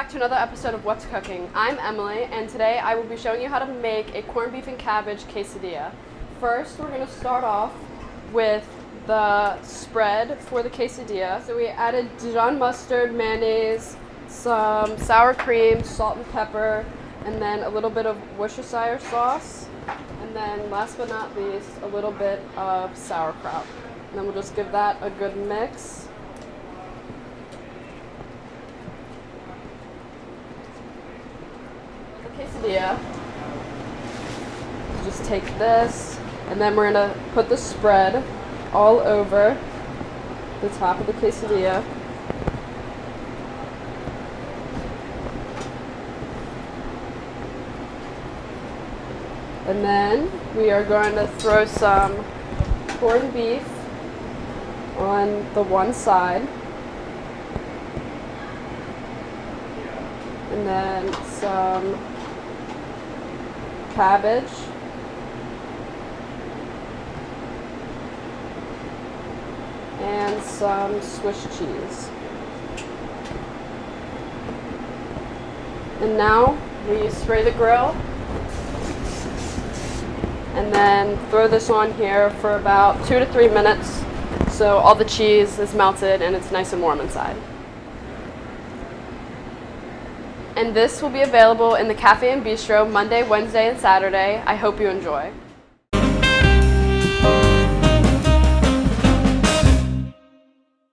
back to another episode of What's Cooking. I'm Emily, and today I will be showing you how to make a corned beef and cabbage quesadilla. First, we're going to start off with the spread for the quesadilla. So we added Dijon mustard, mayonnaise, some sour cream, salt and pepper, and then a little bit of Worcestershire sauce. And then last but not least, a little bit of sauerkraut. And then we'll just give that a good mix. Quesadilla. Just take this, and then we're gonna put the spread all over the top of the quesadilla. And then we are going to throw some corned beef on the one side. And then some cabbage, and some Swiss cheese. And now we spray the grill and then throw this on here for about 2 to 3 minutes so all the cheese is melted and it's nice and warm inside. And this will be available in the Cafe and Bistro Monday, Wednesday, and Saturday. I hope you enjoy.